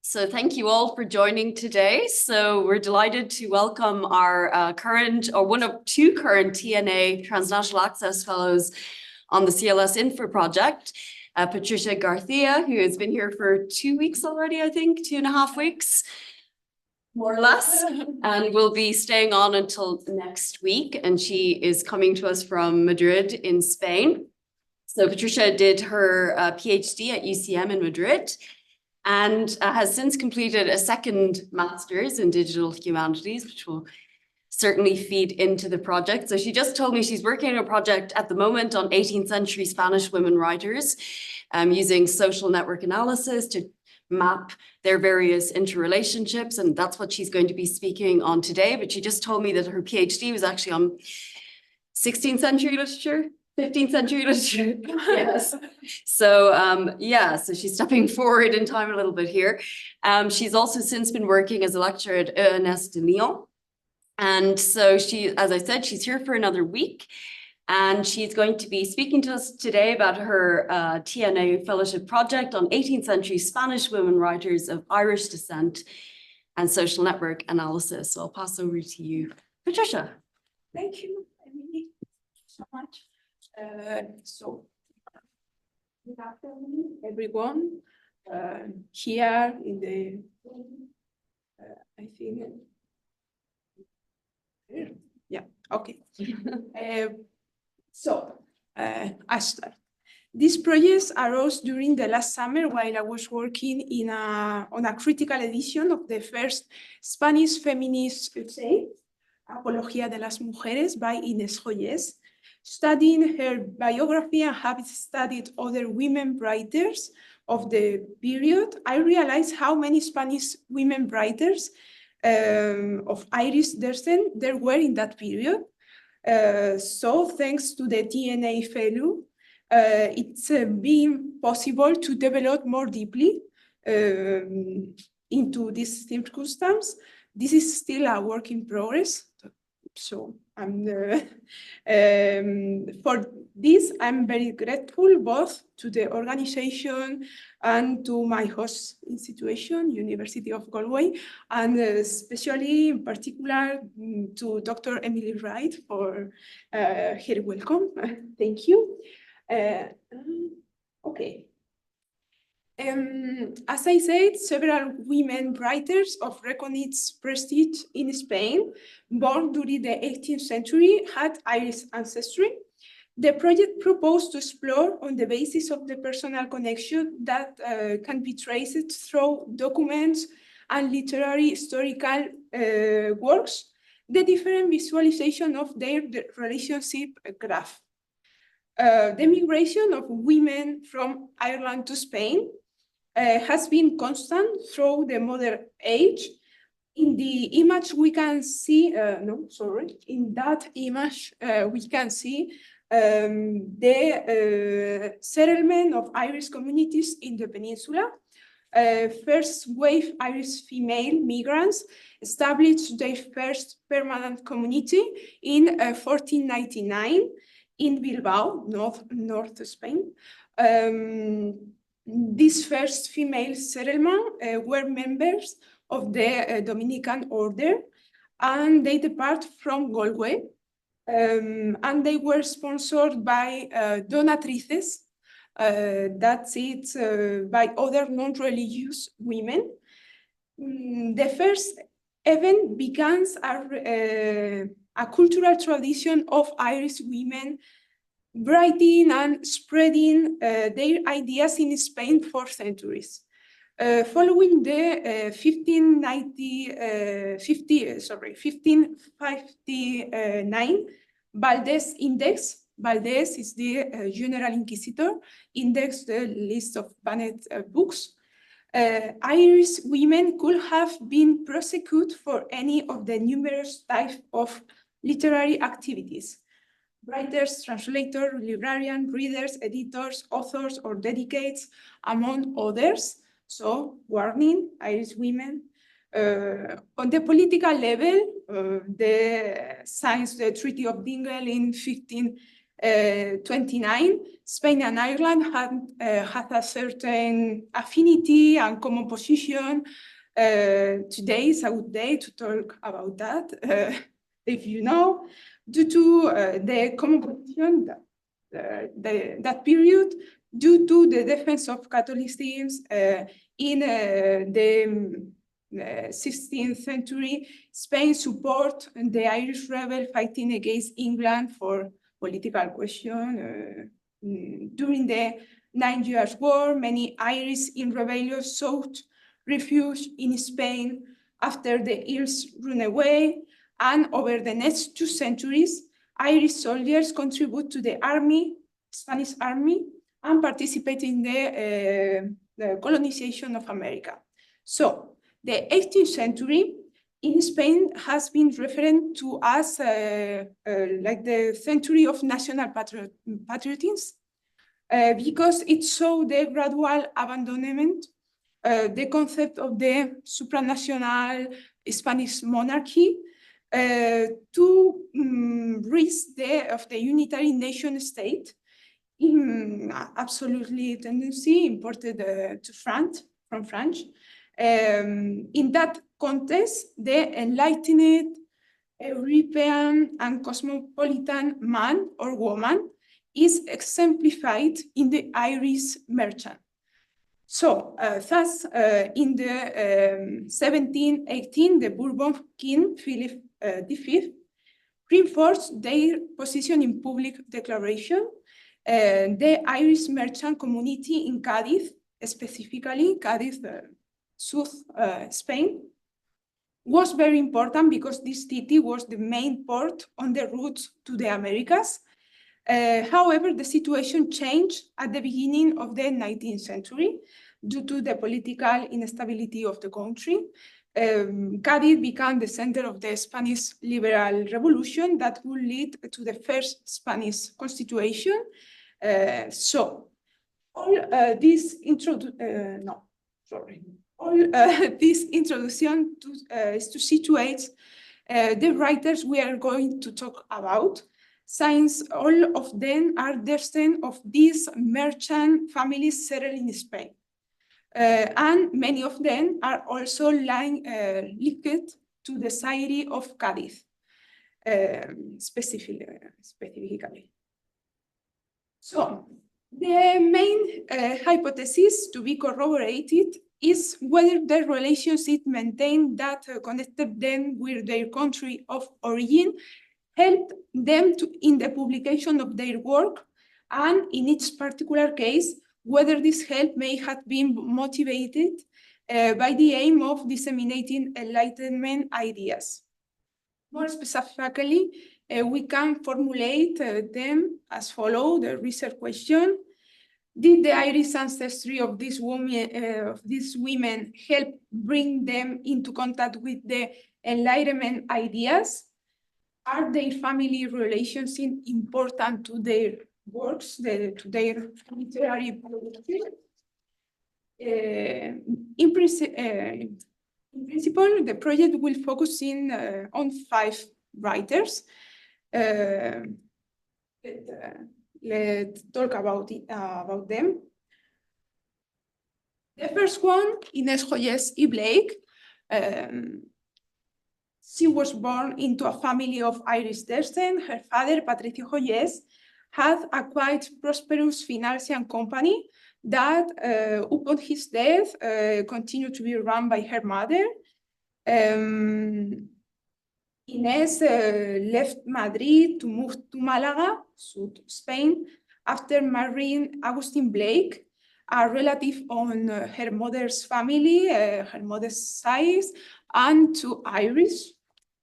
So thank you all for joining today. So we're delighted to welcome our one of two current TNA Transnational Access Fellows on the CLS Infra project, Patricia García, who has been here for 2 weeks already, I think, 2.5 weeks, more or less, and will be staying on until next week. And she is coming to us from Madrid in Spain. So Patricia did her PhD at UCM in Madrid, and has since completed a second master's in digital humanities, which will certainly feed into the project. So she just told me she's working on a project at the moment on 18th century Spanish women writers, using social network analysis to map their various interrelationships. And that's what she's going to be speaking on today. But she just told me that her PhD was actually on 16th century literature. 15th century literature. Yes. So so she's stepping forward in time a little bit here. She's also since been working as a lecturer at Lyon. And so she, as I said, she's here for another week. And she's going to be speaking to us today about her TNA Fellowship project on 18th century Spanish women writers of Irish descent and social network analysis. So I'll pass over to you, Patricia. Thank you, Emily, so much. Good afternoon, everyone. Here in the, I think, yeah, okay. I start. These projects arose during the last summer while I was working on a critical edition of the first Spanish feminist essay, Apología de las Mujeres by Inés Joyés. Studying her biography and having studied other women writers of the period, I realized how many Spanish women writers of Irish descent there were in that period. So thanks to the TNA Fellow, it's been possible to develop more deeply into this circumstance. This is still a work in progress. So for this, I'm very grateful both to the organization and to my host institution, University of Galway, and especially in particular to Dr. Emily Wright for her welcome. Thank you. Okay. As I said, several women writers of recognized prestige in Spain, born during the 18th century, had Irish ancestry. The project proposed to explore, on the basis of the personal connection that can be traced through documents and literary historical works, the different visualization of their relationship graph. The migration of women from Ireland to Spain has been constant through the modern age. In the image we can see, in that image we can see the settlement of Irish communities in the peninsula. First wave Irish female migrants established their first permanent community in 1499 in Bilbao, north Spain. These first female settlement were members of the Dominican order, and they depart from Galway, and they were sponsored by donatrices, that's it, by other non-religious women. The first event begins a cultural tradition of Irish women writing and spreading their ideas in Spain for centuries. Following the 1559 Valdez Index, Valdez is the General Inquisitor, index the list of banned books. Irish women could have been prosecuted for any of the numerous types of literary activities. Writers, translators, librarians, readers, editors, authors, or dedicates, among others. So, warning, Irish women. On the political level, the signs the Treaty of Dingle in 15 29, Spain and Ireland had a certain affinity and common position. Today is a good day to talk about that, if you know, due to the common position that period, due to the defense of Catholicism in the 16th century, Spain support the Irish rebel fighting against England for political question. During the 9 Years' War, many Irish in rebellion sought refuge in Spain after the Irish ran away, and over the next 2 centuries, Irish soldiers contribute to the army, Spanish army, and participate in the colonization of America. So the 18th century in Spain has been referred to as like the century of national patriotism, because it saw the gradual abandonment, the concept of the supranational Spanish monarchy, to reach the unitary nation state, absolutely tendency imported from France. In that context, the enlightened European and cosmopolitan man or woman is exemplified in the Irish merchant. So, thus, in the 1718, the Bourbon King Philip V reinforced their position in public declaration. The Irish merchant community in Cádiz, specifically Cádiz, South Spain, was very important because this city was the main port on the route to the Americas. However, the situation changed at the beginning of the 19th century due to the political instability of the country. Cádiz became the center of the Spanish liberal revolution that would lead to the first Spanish constitution. This introduction is to situate the writers we are going to talk about, since all of them are descendants of these merchant families settled in Spain. And many of them are also linked to the city of Cádiz, specifically. So, the main hypothesis to be corroborated is whether the relationship maintained that connected them with their country of origin helped them in the publication of their work, and in each particular case, whether this help may have been motivated by the aim of disseminating Enlightenment ideas. More specifically, we can formulate them as follows: the research question: did the Irish ancestry of these women help bring them into contact with the Enlightenment ideas? Are their family relations important to their works, to their literary production? In principle, the project will focus on 5 writers. Let's talk about them. The first one, Inés Joyés y Blake. She was born into a family of Irish descent. Her father, Patricia Joyés, had a quite prosperous financial company that, upon his death, continued to be run by her mother. Inés left Madrid to move to Málaga, South Spain, after marrying Agustin Blake, a relative on her mother's family, her mother's side, and to Irish,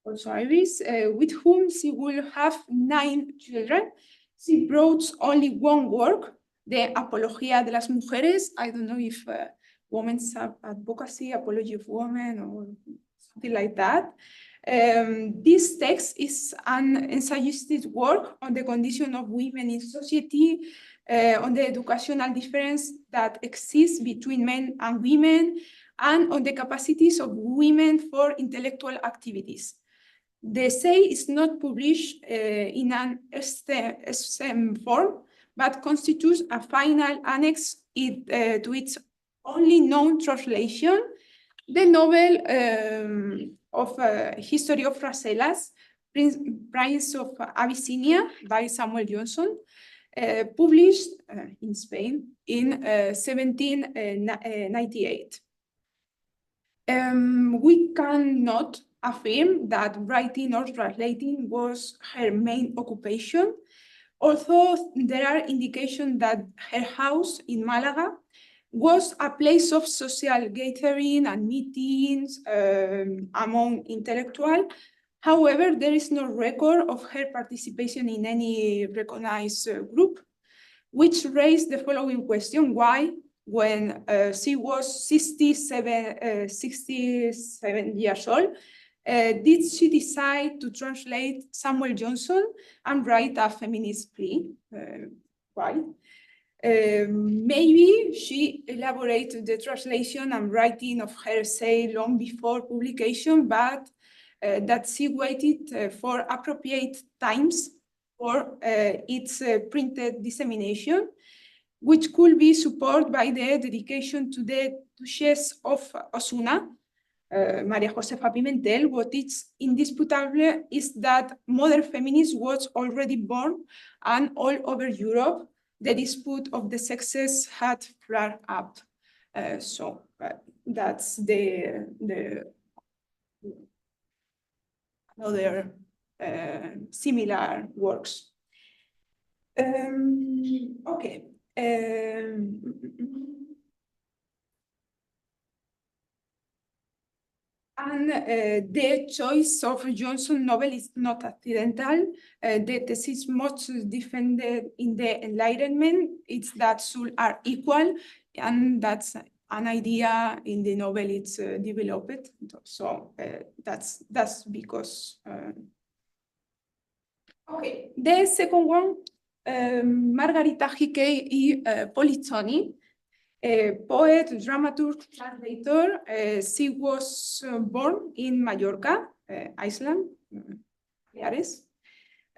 with whom she will have 9 children. She wrote only one work, the Apología de las Mujeres. I don't know if Women's Advocacy, Apology of Women, or something like that. This text is an essayistic work on the condition of women in society, on the educational difference that exists between men and women, and on the capacities of women for intellectual activities. The essay is not published in an STEM form, but constitutes a final annex to its only known translation, the novel of History of Racelas, Prince of Abyssinia by Samuel Johnson, published in Spain in 1798. We cannot affirm that writing or translating was her main occupation, although there are indications that her house in Malaga was a place of social gathering and meetings among intellectuals. However, there is no record of her participation in any recognized group, which raised the following question: why, when she was 67 years old, did she decide to translate Samuel Johnson and write a feminist plea? Why? Maybe she elaborated the translation and writing of her essay long before publication, but that she waited for appropriate times for its printed dissemination, which could be supported by the dedication to the Duchess of Osuna, Maria Josefa Pimentel. What is indisputable is that modern feminism was already born, and all over Europe, the dispute of the sexes had flared up. So that's the other similar works. Okay. And the choice of Johnson novel is not accidental. The thesis most defended in the Enlightenment is that souls are equal, and that's an idea in the novel it's developed. So that's because. Okay, the second one, Margarita Hickey y Polizzoni. Poet, dramaturg, translator. She was born in Mallorca, Iceland, Baleares,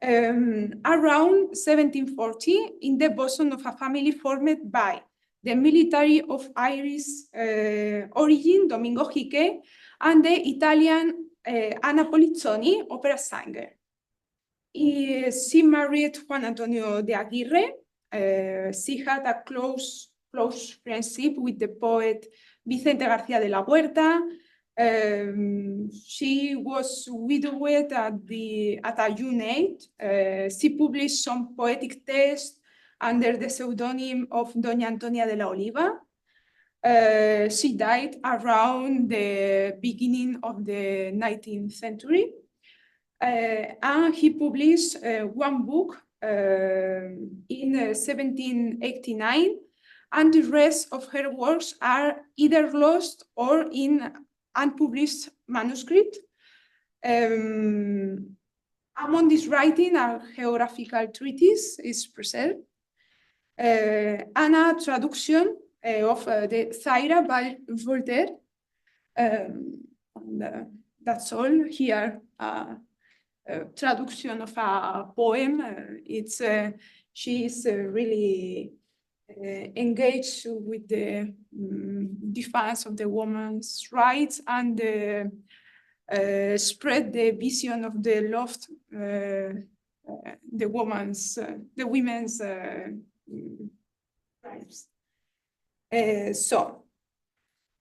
around 1740 in the bosom of a family formed by the military of Irish origin, Domingo Hickey, and the Italian Anna Polizzoni, opera singer. She married Juan Antonio de Aguirre. She had a close friendship with the poet Vicente García de la Huerta. She was widowed at a young age. She published some poetic texts under the pseudonym of Doña Antonia de la Oliva. She died around the beginning of the 19th century. And he published one book in 1789, and the rest of her works are either lost or in unpublished manuscript. Among this writing, a geographical treatise is preserved, and a traduction of the Zaira by Voltaire. That's all here. Traduction of a poem. She is really engaged with the defense of the woman's rights and spread the vision of the loft, the women's rights. So,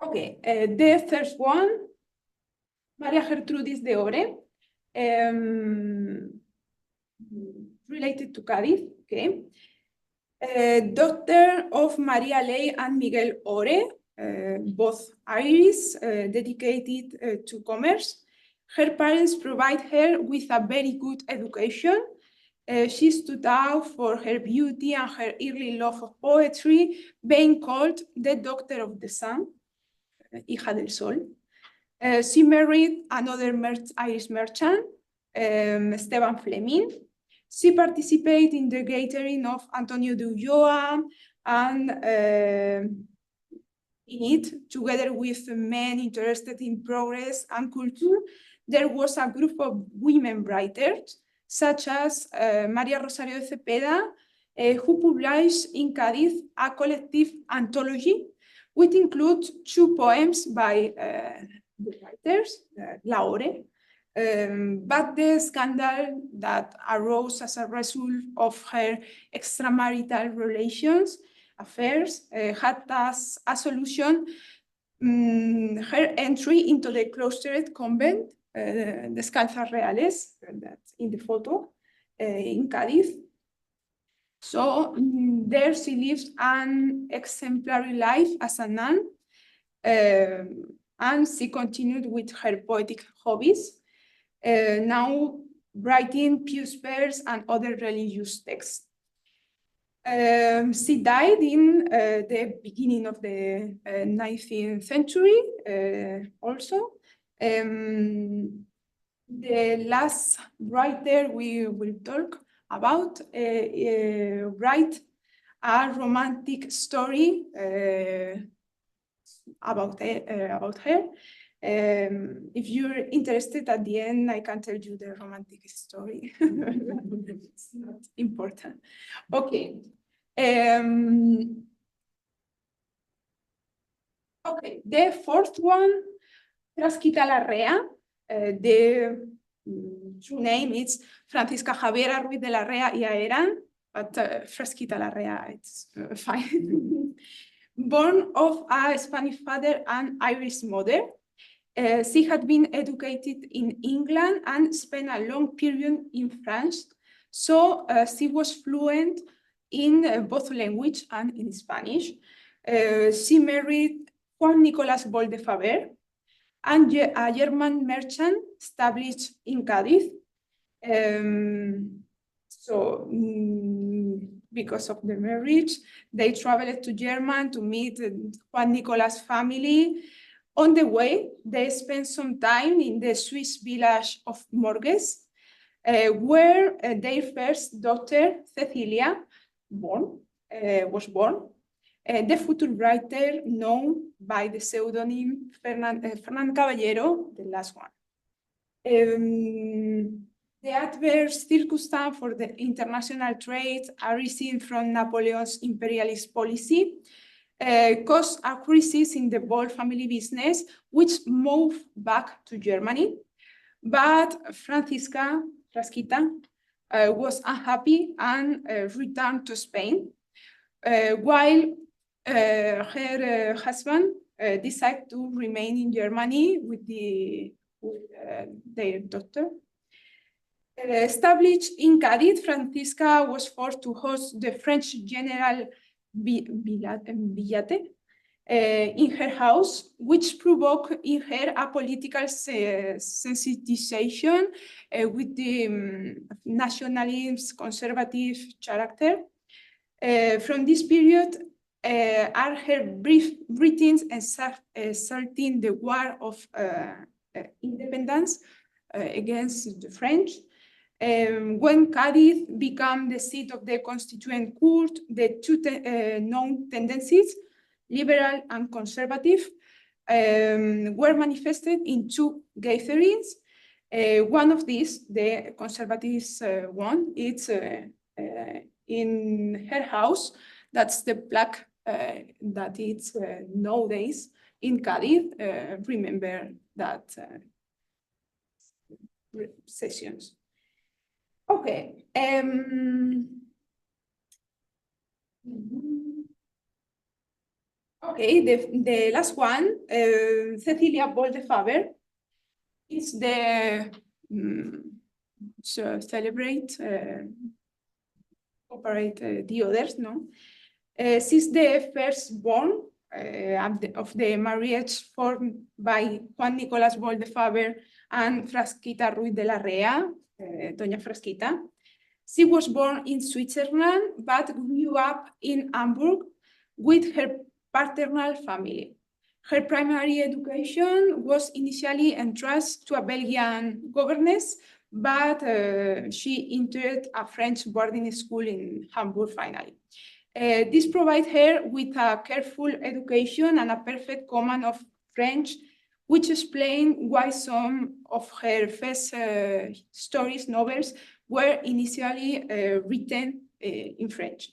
okay, the first one, Maria Gertrudis de Ore. Related to Cádiz, okay. Daughter of Maria Ley and Miguel Ore, both Irish, dedicated to commerce. Her parents provide her with a very good education. She stood out for her beauty and her early love of poetry, being called the Daughter of the Sun, hija del Sol. She married another Irish merchant, Esteban Fleming. She participated in the gathering of Antonio de Ulloa and in it, together with men interested in progress and culture, there was a group of women writers, such as María Rosario de Cepeda, who published in Cádiz a collective anthology, which includes 2 poems by the writers, Laure. But the scandal that arose as a result of her extramarital affairs had as a solution her entry into the cloistered convent, Descalzas Reales, that's in the photo, in Cádiz. So there she lives an exemplary life as a nun, and she continued with her poetic hobbies, now writing pious verse and other religious texts. She died in the beginning of the 19th century also. The last writer we will talk about write a romantic story about her. If you're interested, at the end, I can tell you the romantic story. It's not important. Okay. Okay, the fourth one, Frasquita Larrea. The true name is Francisca Javiera Ruiz de Larrea y Aeran, but Frasquita Larrea, it's fine. Born of a Spanish father and Irish mother, she had been educated in England and spent a long period in France, so she was fluent in both language and in Spanish. She married Juan Nicolás Bol de Faber, and a German merchant established in Cádiz. Because of the marriage, they traveled to Germany to meet Juan Nicolás' family. On the way, they spent some time in the Swiss village of Morges, where their first daughter, Cecilia, was born. The future writer known by the pseudonym Fernán Caballero, the last one. The adverse circumstance for the international trade arising from Napoleon's imperialist policy caused a crisis in the Bol family business, which moved back to Germany. But Frasquita was unhappy and returned to Spain, while her husband decided to remain in Germany with their daughter. Established in Cádiz, Francisca was forced to host the French General Villate in her house, which provoked in her a political sensitization with the nationalist conservative character. From this period are her brief writings asserting the war of independence against the French. When Cádiz became the seat of the Constituent Court, the two known tendencies, liberal and conservative, were manifested in 2 gatherings. One of these, the conservatives one, it's in her house. That's the plaque that it's nowadays in Cádiz. Remember that sessions. Okay. Okay, the last one, Cecilia Bol de Faber, is the operate the others, no? She's the firstborn of the marriage formed by Juan Nicolás Bol de Faber and Frasquita Ruiz de Larrea, Doña Frasquita. She was born in Switzerland, but grew up in Hamburg with her paternal family. Her primary education was initially entrusted to a Belgian governess, but she entered a French boarding school in Hamburg finally. This provided her with a careful education and a perfect command of French, which explain why some of her first stories, novels, were initially written in French.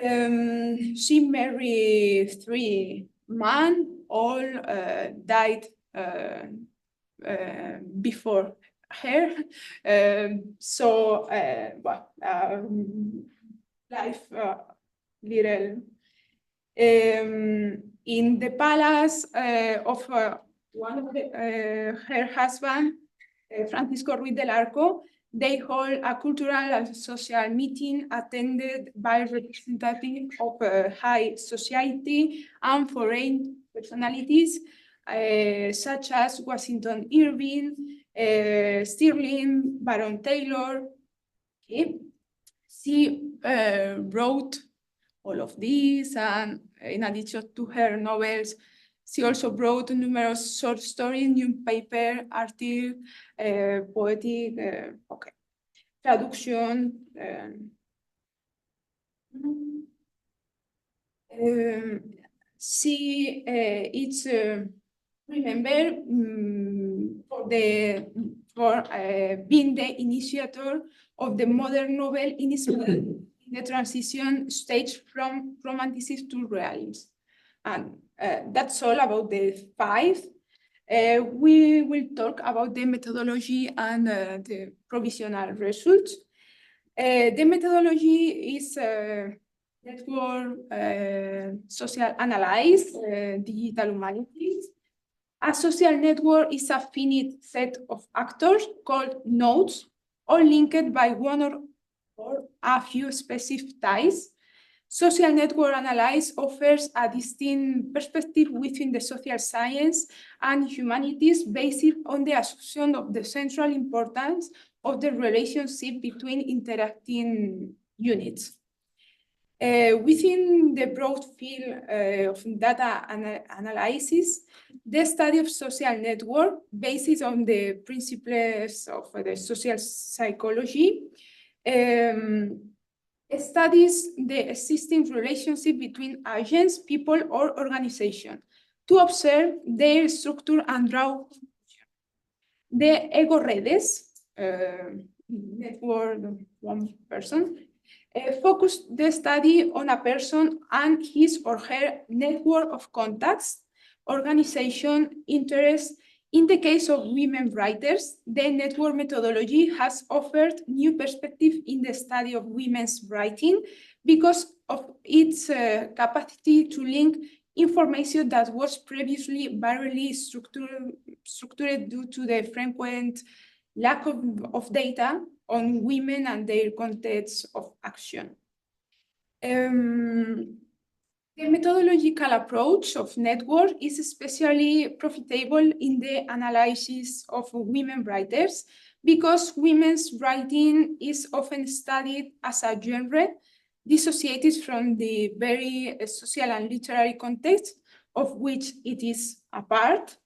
She married 3 men, all died before her. Life little. In the palace of one of her husband, Francisco Ruiz del Arco, they hold a cultural and social meeting attended by representatives of high society and foreign personalities, such as Washington Irving, Stirling, Baron Taylor. Okay. She wrote all of these, and in addition to her novels, she also wrote numerous short stories, newspaper, articles, poetic, traduction. She is remembered for being the initiator of the modern novel in Spain, in the transition stage from romanticism to realism. And that's all about the 5. We will talk about the methodology and the provisional results. The methodology is network social analysis, digital humanities. A social network is a finite set of actors called nodes, all linked by one or a few specific ties. Social network analysis offers a distinct perspective within the social science and humanities based on the assumption of the central importance of the relationship between interacting units. Within the broad field of data analysis, the study of social network based on the principles of the social psychology studies the existing relationship between agents, people, or organizations to observe their structure and draw. The ego redes, network one person, focused the study on a person and his or her network of contacts, organization, interests. In the case of women writers, the network methodology has offered new perspective in the study of women's writing because of its capacity to link information that was previously barely structured due to the frequent lack of data on women and their contexts of action. The methodological approach of network is especially profitable in the analysis of women writers because women's writing is often studied as a genre dissociated from the very social and literary context of which it is a part,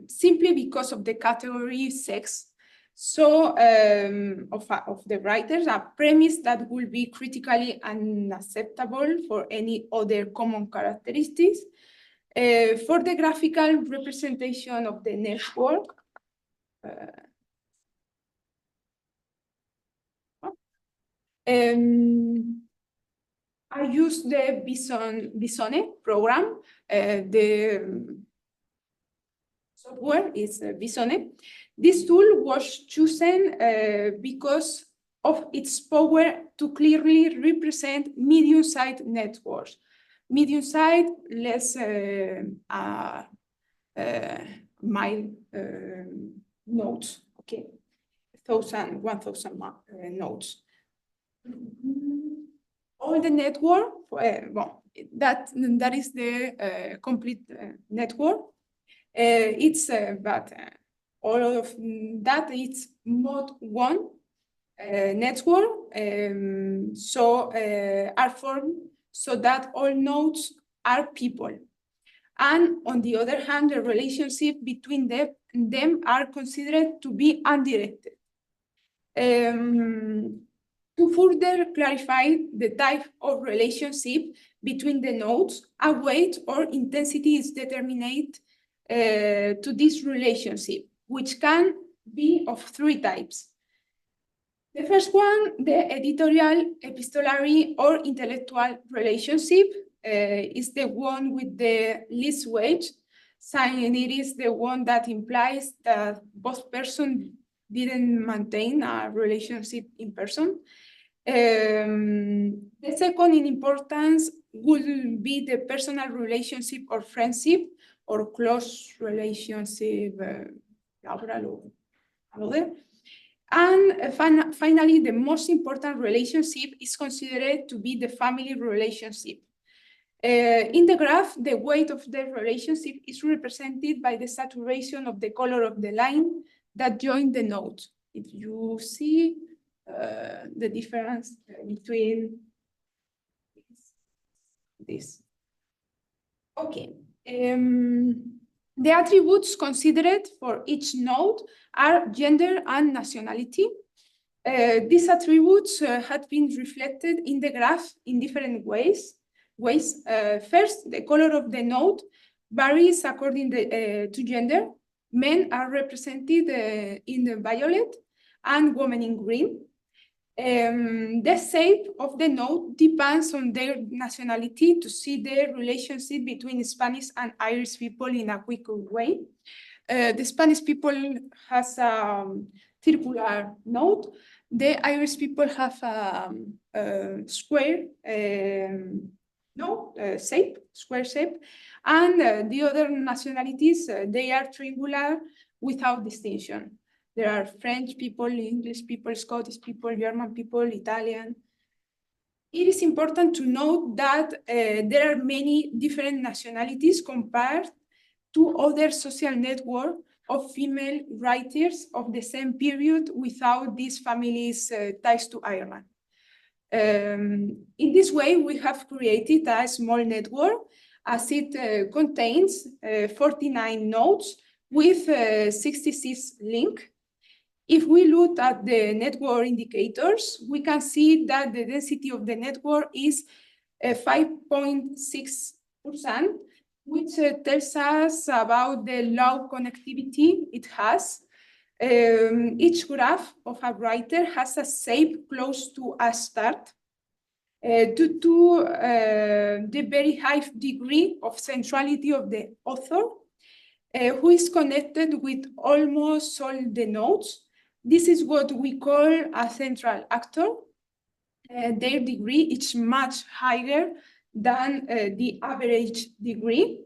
simply because of the category sex. So of the writers, a premise that will be critically unacceptable for any other common characteristics. For the graphical representation of the network, I use the Bisone program. The software is Bisone. This tool was chosen because of its power to clearly represent medium-sized networks. Medium-sized, less mile nodes, okay, 1,000 nodes. All the network, well, that is the complete network. But all of that it's mode 1 network, are formed so that all nodes are people. And on the other hand, the relationship between them are considered to be undirected. To further clarify the type of relationship between the nodes, a weight or intensity is determined to this relationship, which can be of three types. The first one, the editorial, epistolary, or intellectual relationship, is the one with the least weight, and it is the one that implies that both persons didn't maintain a relationship in person. The second in importance would be the personal relationship or friendship or close relationship, laboral or another. And finally, the most important relationship is considered to be the family relationship. In the graph, the weight of the relationship is represented by the saturation of the color of the line that join the node. If you see the difference between this. Okay. The attributes considered for each node are gender and nationality. These attributes have been reflected in the graph in different ways. First, the color of the node varies according to gender. Men are represented in the violet and women in green. The shape of the node depends on their nationality to see the relationship between Spanish and Irish people in a quicker way. The Spanish people has a circular node. The Irish people have a square shape, square shape. And the other nationalities, they are triangular without distinction. There are French people, English people, Scottish people, German people, Italian. It is important to note that there are many different nationalities compared to other social networks of female writers of the same period without these families' ties to Ireland. In this way, we have created a small network as it contains 49 nodes with 66 links. If we look at the network indicators, we can see that the density of the network is 5.6%, which tells us about the low connectivity it has. Each graph of a writer has a shape close to a start due to the very high degree of centrality of the author, who is connected with almost all the nodes. This is what we call a central actor. Their degree is much higher than the average degree.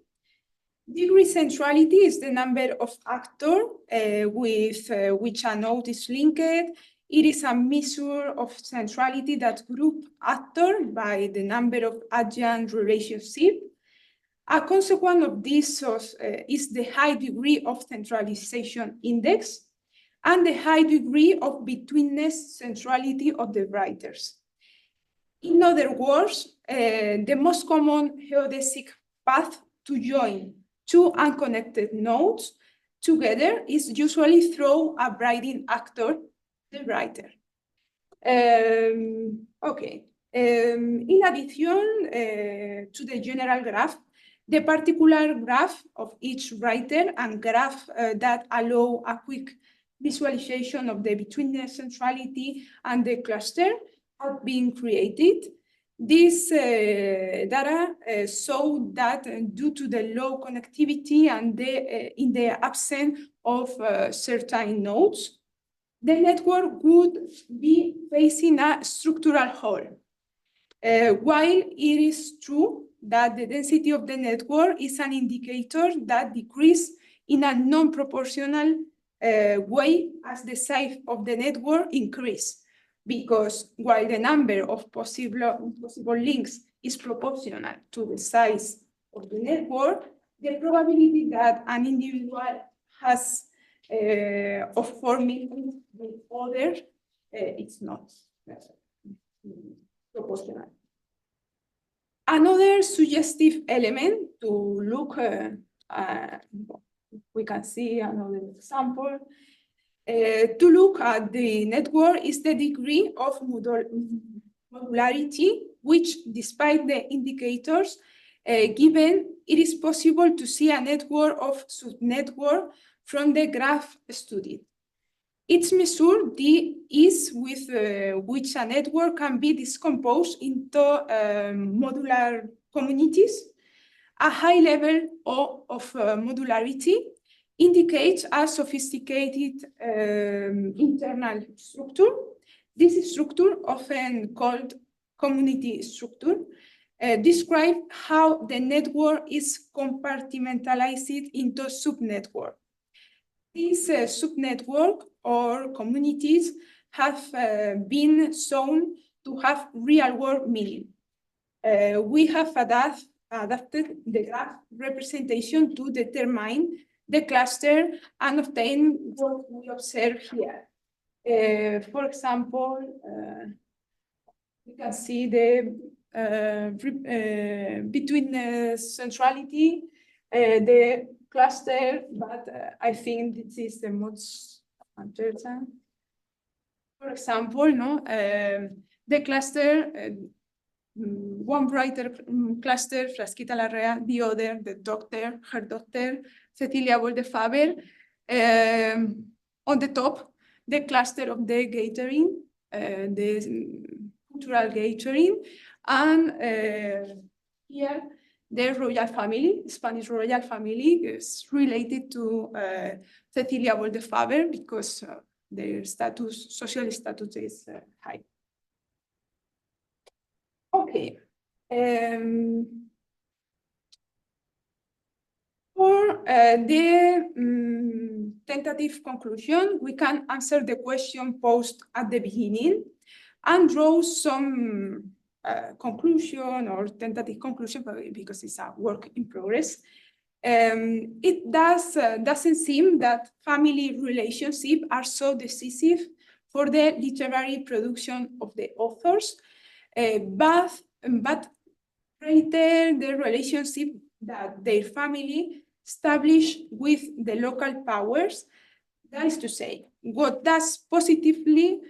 Degree centrality is the number of actors with which a node is linked. It is a measure of centrality that group actors by the number of adjacent relationships. A consequence of this is the high degree of centralization index and the high degree of betweenness centrality of the writers. In other words, the most common geodesic path to join two unconnected nodes together is usually through a writing actor, the writer. Okay. In addition to the general graph, the particular graph of each writer and graph that allow a quick visualization of the betweenness centrality and the cluster have been created. This data show that due to the low connectivity and in the absence of certain nodes, the network would be facing a structural hole. While it is true that the density of the network is an indicator that decreases in a non-proportional way as the size of the network increases, because while the number of possible links is proportional to the size of the network, the probability that an individual has of forming with others, it's not proportional. Another suggestive element to look, we can see another example, to look at the network is the degree of modularity, which despite the indicators given it is possible to see a network of subnetwork from the graph studied. Its measure the ease with which a network can be decomposed into modular communities. A high level of modularity indicates a sophisticated internal structure. This structure, often called community structure, describes how the network is compartmentalized into subnetwork. These subnetwork or communities have been shown to have real-world meaning. We have adapted the graph representation to determine the cluster and obtain what we observe here. For example, you can see the between the centrality, the cluster, but I think this is the most important. For example, the cluster, one brighter cluster, Frasquita Larrea, the other, the doctor, her doctor, Cecilia Bolde-Faber. On the top, the cluster of the Gathering, the cultural Gathering, and here, the royal family, Spanish royal family, is related to Cecilia Bolde-Faber because their status, social status is high. Okay. For the tentative conclusion, we can answer the question posed at the beginning and draw some conclusion or tentative conclusion, because it's a work in progress. It doesn't seem that family relationships are so decisive for the literary production of the authors, but rather the relationship that their family establish with the local powers. That is to say, what does positively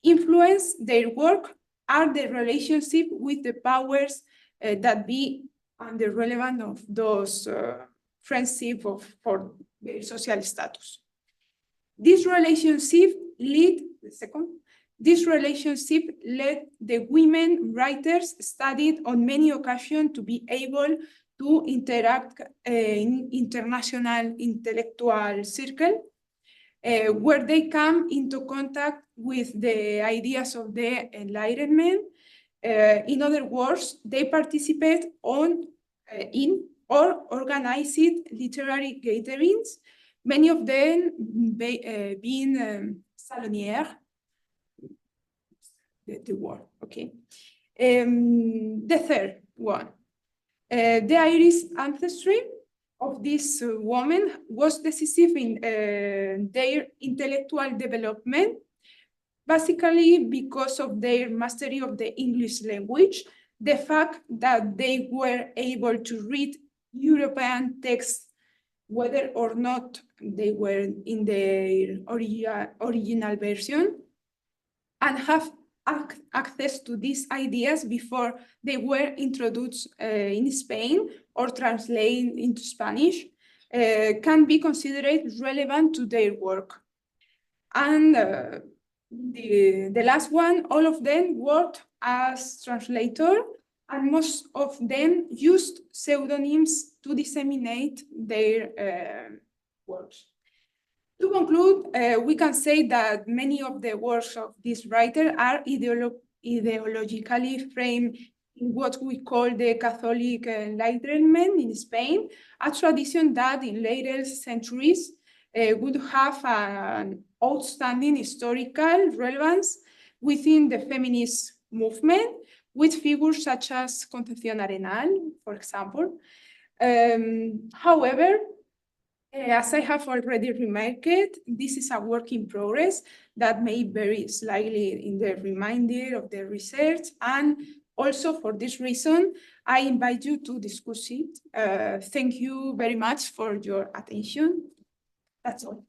influence their work are the relationship with the powers that be under relevant of those friendship for their social status. This relationship led the women writers studied on many occasions to be able to interact in international intellectual circle, where they come into contact with the ideas of the Enlightenment. In other words, they participate in or organized literary gatherings, many of them being salonières, the word, okay. The third one, the Irish ancestry of this woman was decisive in their intellectual development, basically because of their mastery of the English language, the fact that they were able to read European texts, whether or not they were in their original version, and have access to these ideas before they were introduced in Spain or translated into Spanish, can be considered relevant to their work. And the last one, all of them worked as translator, and most of them used pseudonyms to disseminate their works. To conclude, we can say that many of the works of this writer are ideologically framed in what we call the Catholic Enlightenment in Spain, a tradition that in later centuries would have an outstanding historical relevance within the feminist movement, with figures such as Concepción Arenal, for example. However, as I have already remarked, this is a work in progress that may vary slightly in the remainder of the research, and also for this reason, I invite you to discuss it. Thank you very much for your attention. That's all.